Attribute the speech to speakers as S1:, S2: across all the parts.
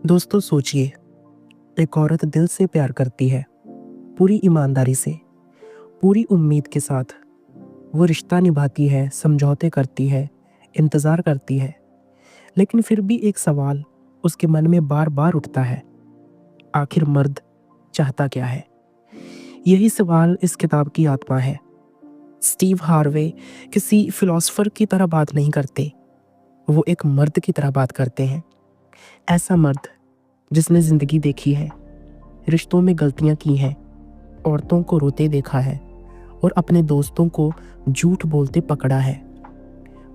S1: दोस्तों सोचिए, एक औरत दिल से प्यार करती है, पूरी ईमानदारी से, पूरी उम्मीद के साथ। वो रिश्ता निभाती है, समझौते करती है, इंतज़ार करती है। लेकिन फिर भी एक सवाल उसके मन में बार-बार उठता है, आखिर मर्द चाहता क्या है? यही सवाल इस किताब की आत्मा है। स्टीव हार्वे किसी फिलॉसफर की तरह बात नहीं करते, वो एक मर्द की तरह बात करते हैं। ऐसा मर्द जिसने ज़िंदगी देखी है, रिश्तों में गलतियाँ की हैं, औरतों को रोते देखा है और अपने दोस्तों को झूठ बोलते पकड़ा है।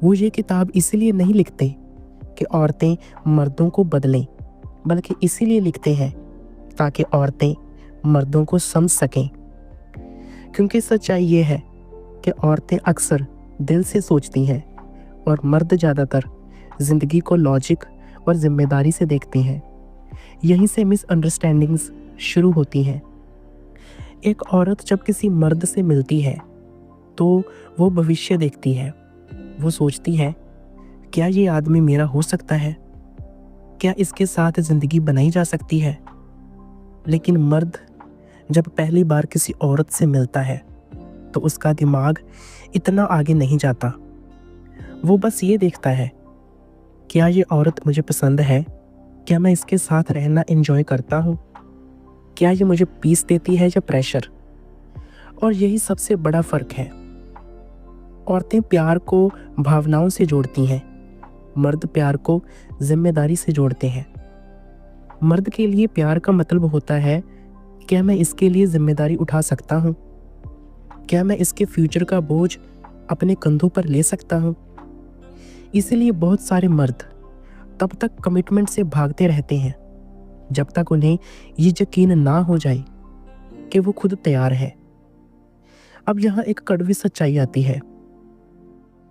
S1: वो ये किताब इसीलिए नहीं लिखते कि औरतें मर्दों को बदलें, बल्कि इसीलिए लिखते हैं ताकि औरतें मर्दों को समझ सकें। क्योंकि सच्चाई ये है कि औरतें अक्सर दिल से सोचती हैं और मर्द ज़्यादातर ज़िंदगी को लॉजिक और जिम्मेदारी से देखते हैं। यहीं से मिसअंडरस्टैंडिंग्स शुरू होती हैं। एक औरत जब किसी मर्द से मिलती है तो वो भविष्य देखती है। वो सोचती है, क्या ये आदमी मेरा हो सकता है? क्या इसके साथ ज़िंदगी बनाई जा सकती है? लेकिन मर्द जब पहली बार किसी औरत से मिलता है तो उसका दिमाग इतना आगे नहीं जाता। वो बस ये देखता है, क्या ये औरत मुझे पसंद है? क्या मैं इसके साथ रहना एंजॉय करता हूँ? क्या ये मुझे पीस देती है या प्रेशर? और यही सबसे बड़ा फ़र्क है। औरतें प्यार को भावनाओं से जोड़ती हैं, मर्द प्यार को जिम्मेदारी से जोड़ते हैं। मर्द के लिए प्यार का मतलब होता है, क्या मैं इसके लिए जिम्मेदारी उठा सकता हूँ? क्या मैं इसके फ्यूचर का बोझ अपने कंधों पर ले सकता हूँ? इसीलिए बहुत सारे मर्द तब तक कमिटमेंट से भागते रहते हैं जब तक उन्हें ये यकीन ना हो जाए कि वो खुद तैयार है। अब यहाँ एक कड़वी सच्चाई आती है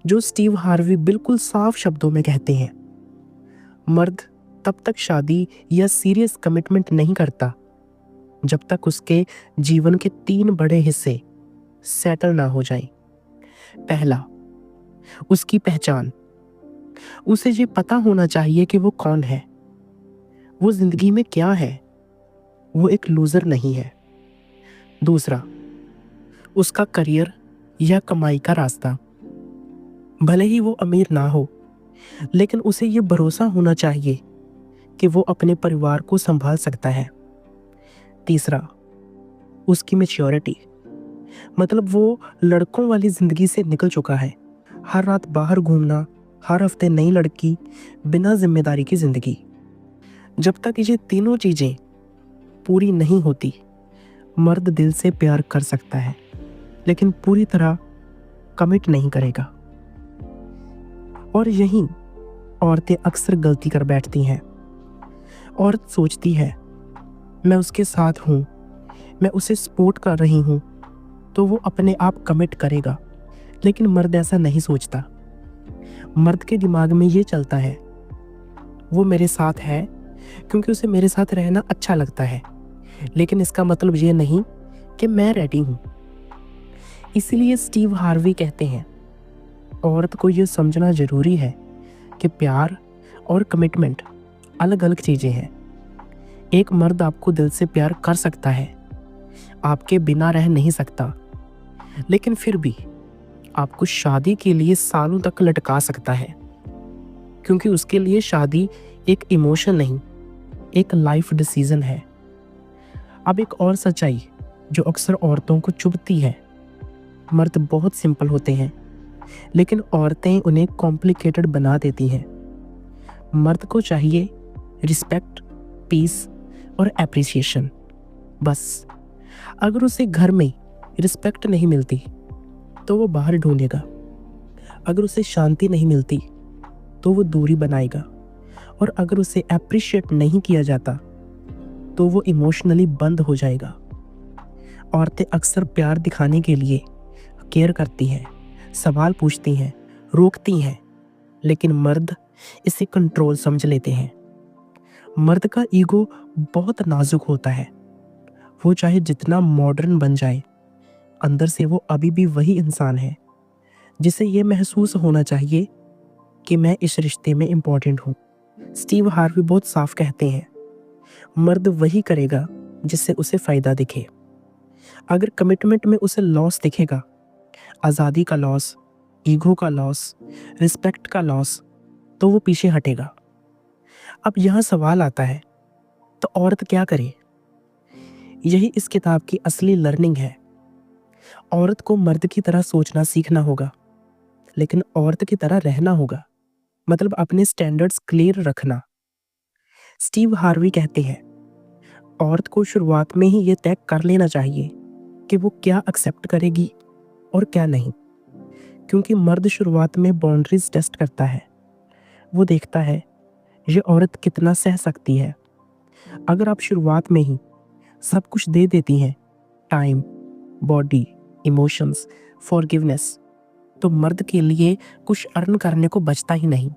S1: जो स्टीव हार्वी बिल्कुल साफ शब्दों में कहते हैं। मर्द तब तक शादी या सीरियस कमिटमेंट नहीं करता जब तक उसके जीवन के 3 बड़े हिस्से सेटल ना हो जाएं। पहला, उसकी पहचान। उसे ये पता होना चाहिए कि वो कौन है, वो जिंदगी में क्या है, वो एक लूजर नहीं है। दूसरा, उसका करियर या कमाई का रास्ता। भले ही वो अमीर ना हो, लेकिन उसे ये भरोसा होना चाहिए कि वो अपने परिवार को संभाल सकता है। तीसरा, उसकी मैच्योरिटी, मतलब वो लड़कों वाली जिंदगी से निकल चुका है। हर रात बाहर घूमना, हर हफ्ते नई लड़की, बिना जिम्मेदारी की जिंदगी। जब तक ये तीनों चीजें पूरी नहीं होती, मर्द दिल से प्यार कर सकता है, लेकिन पूरी तरह कमिट नहीं करेगा। और यहीं औरतें अक्सर गलती कर बैठती हैं। औरत सोचती है, मैं उसके साथ हूँ, मैं उसे सपोर्ट कर रही हूँ, तो वो अपने आप कमिट करेगा। लेकिन मर्द ऐसा नहीं सोचता। मर्द के दिमाग में ये चलता है, वो मेरे साथ है क्योंकि उसे मेरे साथ रहना अच्छा लगता है, लेकिन इसका मतलब ये नहीं कि मैं रेडी हूँ। इसीलिए स्टीव हार्वी कहते हैं, औरत को ये समझना ज़रूरी है कि प्यार और कमिटमेंट अलग अलग चीज़ें हैं। एक मर्द आपको दिल से प्यार कर सकता है, आपके बिना रह नहीं सकता, लेकिन फिर भी आपको शादी के लिए सालों तक लटका सकता है, क्योंकि उसके लिए शादी एक इमोशन नहीं, एक लाइफ डिसीजन है। अब एक और सच्चाई जो अक्सर औरतों को चुभती है, मर्द बहुत सिंपल होते हैं, लेकिन औरतें उन्हें कॉम्प्लिकेटेड बना देती हैं। मर्द को चाहिए रिस्पेक्ट, पीस और एप्रिसिएशन, बस। अगर उसे घर में रिस्पेक्ट नहीं मिलती तो वो बाहर ढूंढेगा। अगर उसे शांति नहीं मिलती तो वो दूरी बनाएगा। और अगर उसे एप्रिशिएट नहीं किया जाता तो वो इमोशनली बंद हो जाएगा। औरतें अक्सर प्यार दिखाने के लिए केयर करती हैं, सवाल पूछती हैं, रोकती हैं, लेकिन मर्द इसे कंट्रोल समझ लेते हैं। मर्द का ईगो बहुत नाजुक होता है। वो चाहे जितना मॉडर्न बन जाए, अंदर से वो अभी भी वही इंसान है जिसे ये महसूस होना चाहिए कि मैं इस रिश्ते में इम्पोर्टेंट हूँ। स्टीव हार्वी बहुत साफ कहते हैं, मर्द वही करेगा जिससे उसे फायदा दिखे। अगर कमिटमेंट में उसे लॉस दिखेगा, आज़ादी का लॉस, ईगो का लॉस, रिस्पेक्ट का लॉस, तो वो पीछे हटेगा। अब यहाँ सवाल आता है, तो औरत क्या करे? यही इस किताब की असली लर्निंग है। औरत को मर्द की तरह सोचना सीखना होगा, लेकिन औरत की तरह रहना होगा, मतलब अपने स्टैंडर्ड्स क्लियर रखना। स्टीव हार्वी कहते हैं, औरत को शुरुआत में ही ये तय कर लेना चाहिए कि वो क्या एक्सेप्ट करेगी और क्या नहीं, क्योंकि मर्द शुरुआत में बाउंड्रीज टेस्ट करता है। वो देखता है ये औरत कितना सह सकती है। अगर आप शुरुआत में ही सब कुछ दे देती हैं, टाइम, बॉडी, इमोशंस, फॉरगिवनेस, तो मर्द के लिए कुछ अर्न करने को बचता ही नहीं,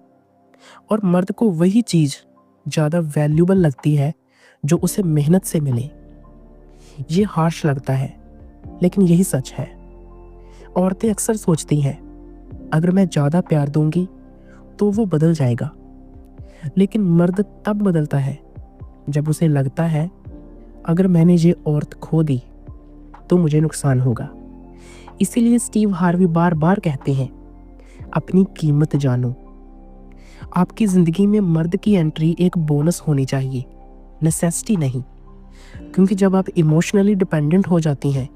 S1: और मर्द को वही चीज़ ज़्यादा वैल्यूबल लगती है जो उसे मेहनत से मिले। ये हार्श लगता है, लेकिन यही सच है। औरतें अक्सर सोचती हैं अगर मैं ज़्यादा प्यार दूंगी तो वो बदल जाएगा, लेकिन मर्द तब बदलता है जब उसे लगता है अगर मैंने ये औरत खो दी तो मुझे नुकसान होगा। इसीलिए स्टीव हार्वी बार बार कहते हैं, अपनी कीमत जानो। आपकी ज़िंदगी में मर्द की एंट्री एक बोनस होनी चाहिए, नेसेसिटी नहीं, क्योंकि जब आप इमोशनली डिपेंडेंट हो जाती हैं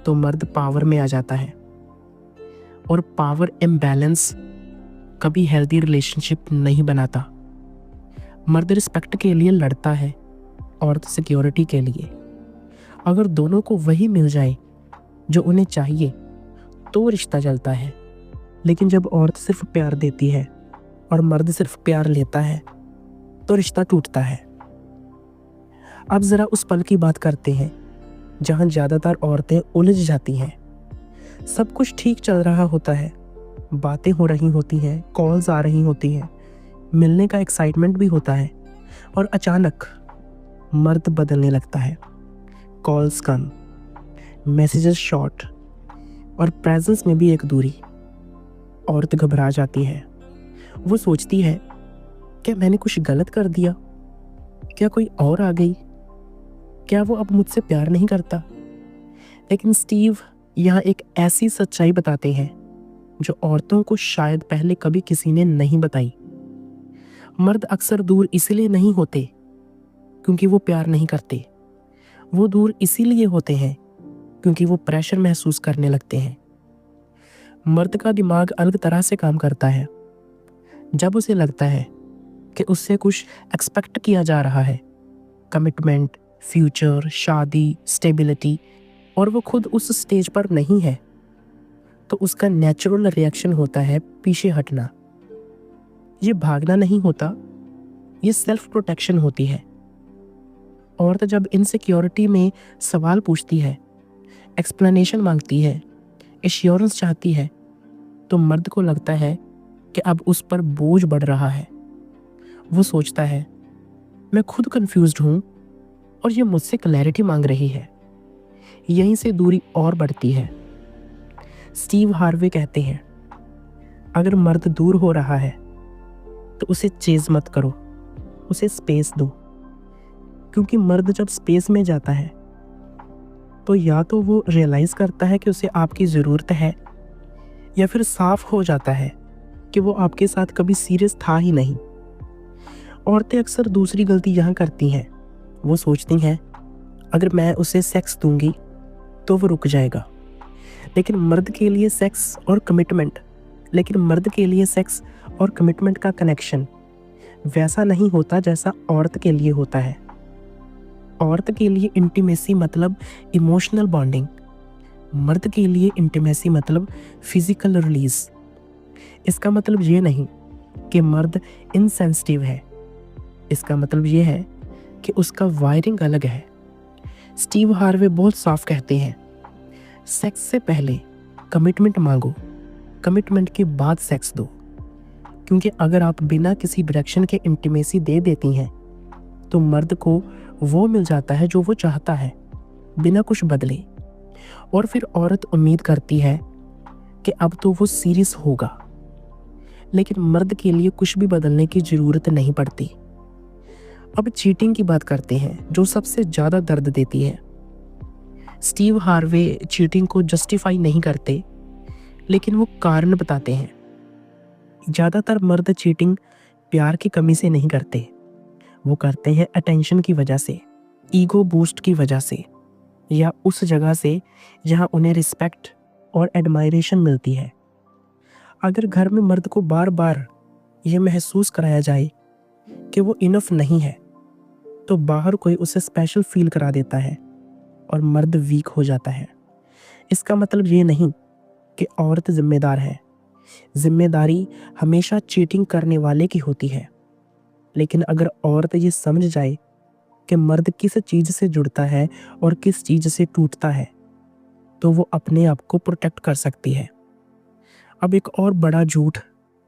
S1: तो मर्द पावर में आ जाता है, और पावर इम्बैलेंस कभी हेल्दी रिलेशनशिप नहीं बनाता। मर्द रिस्पेक्ट के लिए लड़ता है, औरत सिक्योरिटी के लिए। अगर दोनों को वही मिल जाए जो उन्हें चाहिए तो रिश्ता चलता है, लेकिन जब औरत सिर्फ प्यार देती है और मर्द सिर्फ प्यार लेता है तो रिश्ता टूटता है। अब ज़रा उस पल की बात करते हैं जहाँ ज़्यादातर औरतें उलझ जाती हैं। सब कुछ ठीक चल रहा होता है, बातें हो रही होती हैं, कॉल्स आ रही होती हैं, मिलने का एक्साइटमेंट भी होता है, और अचानक मर्द बदलने लगता है। कॉल्स कम, मैसेजेस शॉर्ट, और प्रेजेंस में भी एक दूरी। औरत घबरा जाती है। वो सोचती है, क्या मैंने कुछ गलत कर दिया? क्या कोई और आ गई? क्या वो अब मुझसे प्यार नहीं करता? लेकिन स्टीव यहाँ एक ऐसी सच्चाई बताते हैं जो औरतों को शायद पहले कभी किसी ने नहीं बताई। मर्द अक्सर दूर इसीलिए नहीं होते क्योंकि वो प्यार नहीं करते, वो दूर इसीलिए होते हैं क्योंकि वो प्रेशर महसूस करने लगते हैं। मर्द का दिमाग अलग तरह से काम करता है। जब उसे लगता है कि उससे कुछ एक्सपेक्ट किया जा रहा है, कमिटमेंट, फ्यूचर, शादी, स्टेबिलिटी, और वो खुद उस स्टेज पर नहीं है, तो उसका नेचुरल रिएक्शन होता है पीछे हटना। ये भागना नहीं होता, ये सेल्फ प्रोटेक्शन होती है। औरत जब इनसिक्योरिटी में सवाल पूछती है, एक्सप्लेनेशन मांगती है, एश्योरेंस चाहती है, तो मर्द को लगता है कि अब उस पर बोझ बढ़ रहा है। वो सोचता है, मैं खुद कंफ्यूज्ड हूँ और ये मुझसे क्लैरिटी मांग रही है। यहीं से दूरी और बढ़ती है। स्टीव हार्वे कहते हैं, अगर मर्द दूर हो रहा है तो उसे चेज मत करो, उसे स्पेस दो, क्योंकि मर्द जब स्पेस में जाता है तो या तो वो रियलाइज़ करता है कि उसे आपकी ज़रूरत है, या फिर साफ हो जाता है कि वो आपके साथ कभी सीरियस था ही नहीं। औरतें अक्सर दूसरी गलती यहाँ करती हैं। वो सोचती हैं अगर मैं उसे सेक्स दूंगी तो वो रुक जाएगा, लेकिन मर्द के लिए सेक्स और कमिटमेंट का कनेक्शन वैसा नहीं होता जैसा औरत के लिए होता है। औरत के लिए इंटीमेसी मतलब इमोशनल बॉन्डिंग, मर्द के लिए इंटीमेसी मतलब फिजिकल रिलीज। इसका मतलब ये नहीं कि मर्द इनसेंसिटिव है, इसका मतलब ये है कि उसका वायरिंग अलग है। स्टीव हार्वे बहुत साफ कहते हैं, सेक्स से पहले कमिटमेंट मांगो, कमिटमेंट के बाद सेक्स दो, क्योंकि अगर आप बिना किसी डायरेक्शन के इंटीमेसी दे देती हैं तो मर्द को वो मिल जाता है जो वो चाहता है, बिना कुछ बदले, और फिर औरत उम्मीद करती है कि अब तो वो सीरियस होगा, लेकिन मर्द के लिए कुछ भी बदलने की ज़रूरत नहीं पड़ती। अब चीटिंग की बात करते हैं, जो सबसे ज़्यादा दर्द देती है। स्टीव हार्वे चीटिंग को जस्टिफाई नहीं करते, लेकिन वो कारण बताते हैं। ज़्यादातर मर्द चीटिंग प्यार की कमी से नहीं करते, वो करते हैं अटेंशन की वजह से, ईगो बूस्ट की वजह से, या उस जगह से जहां उन्हें रिस्पेक्ट और एडमायरेशन मिलती है। अगर घर में मर्द को बार बार ये महसूस कराया जाए कि वो इनफ नहीं है, तो बाहर कोई उसे स्पेशल फील करा देता है और मर्द वीक हो जाता है। इसका मतलब ये नहीं कि औरत जिम्मेदार है। जिम्मेदारी हमेशा चीटिंग करने वाले की होती है। लेकिन अगर औरत ये समझ जाए कि मर्द किस चीज़ से जुड़ता है और किस चीज़ से टूटता है, तो वो अपने आप को प्रोटेक्ट कर सकती है। अब एक और बड़ा झूठ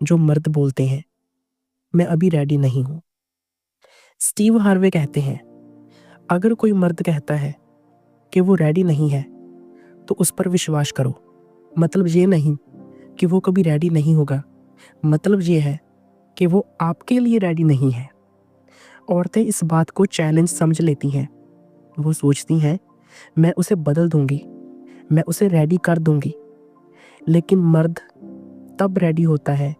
S1: जो मर्द बोलते हैं, मैं अभी रेडी नहीं हूँ। स्टीव हार्वे कहते हैं, अगर कोई मर्द कहता है कि वो रेडी नहीं है, तो उस पर विश्वास करो। मतलब ये नहीं कि वो कभी रेडी नहीं होगा, मतलब ये है कि वो आपके लिए रेडी नहीं है। औरतें इस बात को चैलेंज समझ लेती हैं। वो सोचती हैं, मैं उसे बदल दूंगी, मैं उसे रेडी कर दूंगी। लेकिन मर्द तब रेडी होता है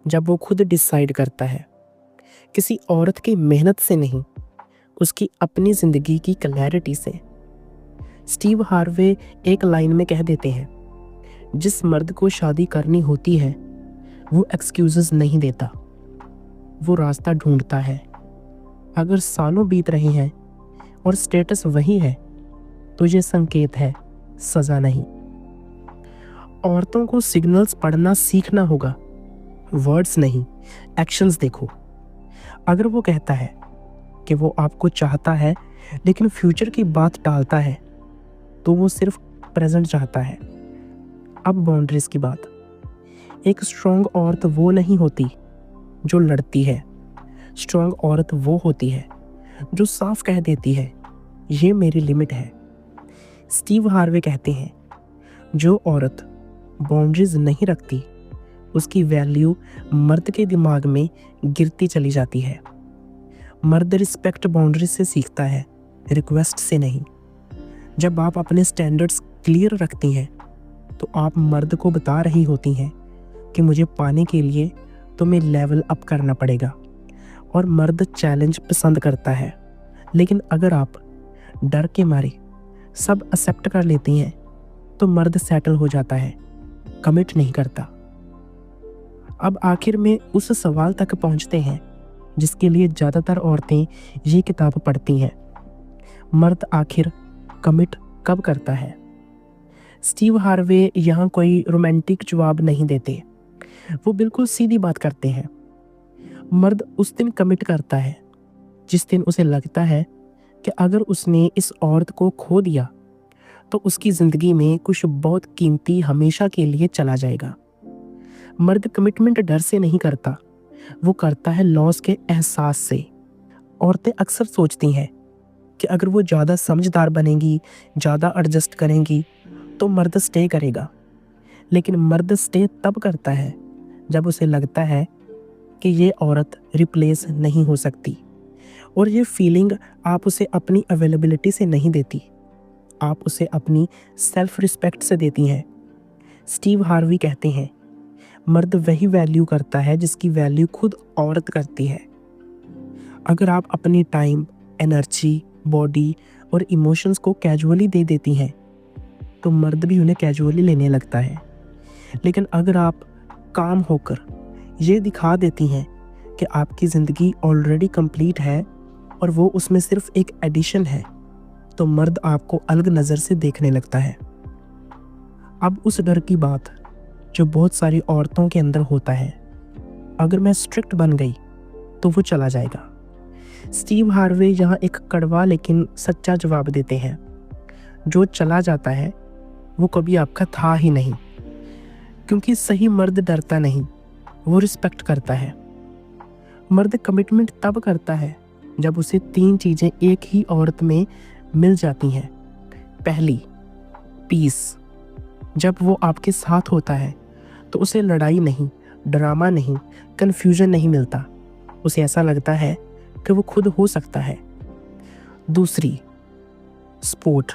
S1: जब वो खुद डिसाइड करता है, किसी औरत की मेहनत से नहीं, उसकी अपनी जिंदगी की क्लैरिटी से। स्टीव हार्वे एक लाइन में कह देते हैं, जिस मर्द को शादी करनी होती है वो एक्सक्यूजेस नहीं देता, वो रास्ता ढूंढता है। अगर सालों बीत रहे हैं और स्टेटस वही है, तो ये संकेत है, सजा नहीं। औरतों को सिग्नल्स पढ़ना सीखना होगा, वर्ड्स नहीं, एक्शंस देखो। अगर वो कहता है कि वो आपको चाहता है लेकिन फ्यूचर की बात टालता है, तो वो सिर्फ प्रेजेंट चाहता है। अब बाउंड्रीज की बात। एक स्ट्रॉन्ग औरत वो नहीं होती जो लड़ती है। स्ट्रॉन्ग औरत वो होती है जो साफ कह देती है, ये मेरी लिमिट है। स्टीव हार्वे कहते हैं, जो औरत बाउंड्रीज नहीं रखती, उसकी वैल्यू मर्द के दिमाग में गिरती चली जाती है। मर्द रिस्पेक्ट बाउंड्रीज से सीखता है, रिक्वेस्ट से नहीं। जब आप अपने स्टैंडर्ड्स क्लियर रखती हैं, तो आप मर्द को बता रही होती हैं कि मुझे पाने के लिए तुम्हें लेवल अप करना पड़ेगा। और मर्द चैलेंज पसंद करता है। लेकिन अगर आप डर के मारे सब एक्सेप्ट कर लेती हैं, तो मर्द सेटल हो जाता है, कमिट नहीं करता। अब आखिर में उस सवाल तक पहुंचते हैं जिसके लिए ज़्यादातर औरतें ये किताब पढ़ती हैं, मर्द आखिर कमिट कब करता है। स्टीव हार्वे यहाँ कोई रोमांटिक जवाब नहीं देते, वो बिल्कुल सीधी बात करते हैं। मर्द उस दिन कमिट करता है जिस दिन उसे लगता है कि अगर उसने इस औरत को खो दिया तो उसकी ज़िंदगी में कुछ बहुत कीमती हमेशा के लिए चला जाएगा। मर्द कमिटमेंट डर से नहीं करता, वो करता है लॉस के एहसास से। औरतें अक्सर सोचती हैं कि अगर वो ज़्यादा समझदार बनेंगी, ज़्यादा एडजस्ट करेंगी, तो मर्द स्टे करेगा। लेकिन मर्द स्टे तब करता है जब उसे लगता है कि ये औरत रिप्लेस नहीं हो सकती। और ये फीलिंग आप उसे अपनी अवेलेबिलिटी से नहीं देती, आप उसे अपनी सेल्फ रिस्पेक्ट से देती हैं। स्टीव हार्वी कहते हैं, मर्द वही वैल्यू करता है जिसकी वैल्यू खुद औरत करती है। अगर आप अपनी टाइम, एनर्जी, बॉडी और इमोशंस को कैजुअली दे देती हैं, तो मर्द भी उन्हें कैजुअली लेने लगता है। लेकिन अगर आप काम होकर ये दिखा देती हैं कि आपकी ज़िंदगी ऑलरेडी कंप्लीट है और वो उसमें सिर्फ एक एडिशन है, तो मर्द आपको अलग नज़र से देखने लगता है। अब उस डर की बात जो बहुत सारी औरतों के अंदर होता है, अगर मैं स्ट्रिक्ट बन गई तो वो चला जाएगा। स्टीव हार्वे यहाँ एक कड़वा लेकिन सच्चा जवाब देते हैं, जो चला जाता है वो कभी आपका था ही नहीं। क्योंकि सही मर्द डरता नहीं, वो रिस्पेक्ट करता है। मर्द कमिटमेंट तब करता है जब उसे 3 चीज़ें एक ही औरत में मिल जाती हैं। पहली, पीस। जब वो आपके साथ होता है तो उसे लड़ाई नहीं, ड्रामा नहीं, कन्फ्यूजन नहीं मिलता। उसे ऐसा लगता है कि वो खुद हो सकता है। दूसरी, सपोर्ट,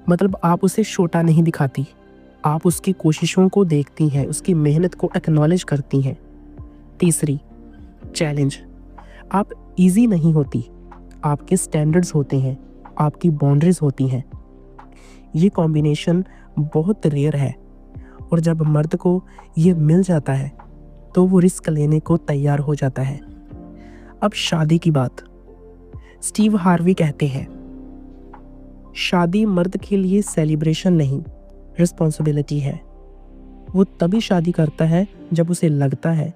S1: मतलब आप उसे छोटा नहीं दिखाती, आप उसकी कोशिशों को देखती हैं, उसकी मेहनत को एक्नॉलेज करती हैं। तीसरी, चैलेंज, आप इजी नहीं होती, आपके स्टैंडर्ड्स होते हैं, आपकी बाउंड्रीज होती हैं। ये कॉम्बिनेशन बहुत रेयर है और जब मर्द को ये मिल जाता है तो वो रिस्क लेने को तैयार हो जाता है। अब शादी की बात। स्टीव हार्वी कहते हैं, शादी मर्द के लिए सेलिब्रेशन नहीं, रिस्पॉन्सिबिलिटी है। वो तभी शादी करता है जब उसे लगता है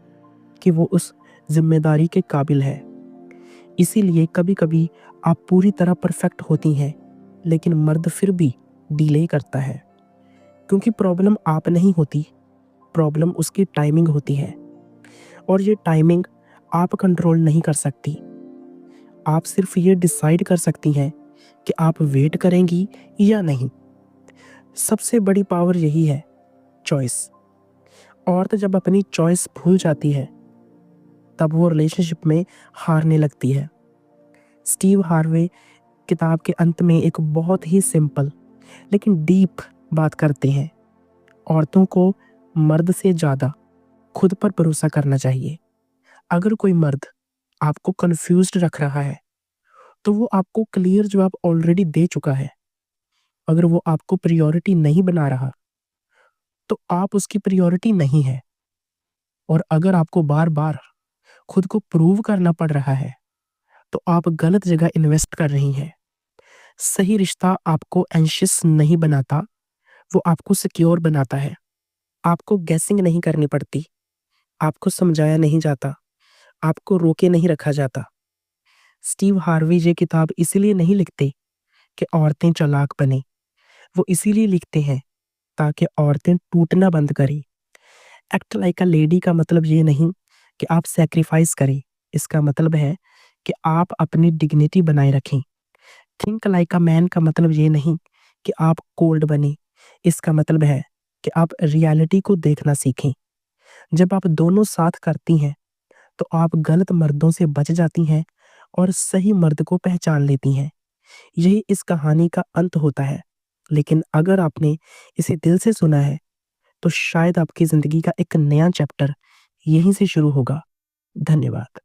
S1: कि वो उस जिम्मेदारी के काबिल है। इसीलिए कभी कभी आप पूरी तरह परफेक्ट होती हैं, लेकिन मर्द फिर भी डिले करता है, क्योंकि प्रॉब्लम आप नहीं होती, प्रॉब्लम उसकी टाइमिंग होती है। और ये टाइमिंग आप कंट्रोल नहीं कर सकती। आप सिर्फ ये डिसाइड कर सकती हैं कि आप वेट करेंगी या नहीं। सबसे बड़ी पावर यही है, चॉइस। औरत जब अपनी चॉइस भूल जाती है तब वो रिलेशनशिप में हारने लगती है। स्टीव हार्वे किताब के अंत में एक बहुत ही सिंपल लेकिन डीप बात करते हैं। औरतों को मर्द से ज़्यादा खुद पर भरोसा करना चाहिए। अगर कोई मर्द आपको कंफ्यूज्ड रख रहा है तो वो आपको क्लियर जवाब ऑलरेडी दे चुका है। अगर वो आपको प्रायोरिटी नहीं बना रहा तो आप उसकी प्रायोरिटी नहीं है। और अगर आपको बार बार खुद को प्रूव करना पड़ रहा है तो आप गलत जगह इन्वेस्ट कर रही हैं। सही रिश्ता आपको एंशियस नहीं बनाता, वो आपको सिक्योर बनाता है। आपको गैसिंग नहीं करनी पड़ती, आपको समझाया नहीं जाता, आपको रोके नहीं रखा जाता। स्टीव हार्वी ये किताब इसीलिए नहीं लिखते कि औरतें चालाक बने, वो इसीलिए लिखते हैं ताकि औरतें टूटना बंद करें। एक्ट लाइक अ लेडी का मतलब ये नहीं कि आप सैक्रिफाइस करें, इसका मतलब है कि आप अपनी डिग्निटी बनाए रखें। थिंक लाइक अ मैन का मतलब ये नहीं कि आप कोल्ड बने, इसका मतलब है कि आप रियलिटी को देखना सीखें। जब आप दोनों साथ करती हैं तो आप गलत मर्दों से बच जाती हैं और सही मर्द को पहचान लेती हैं। यही इस कहानी का अंत होता है। लेकिन अगर आपने इसे दिल से सुना है तो शायद आपकी ज़िंदगी का एक नया चैप्टर यहीं से शुरू होगा। धन्यवाद।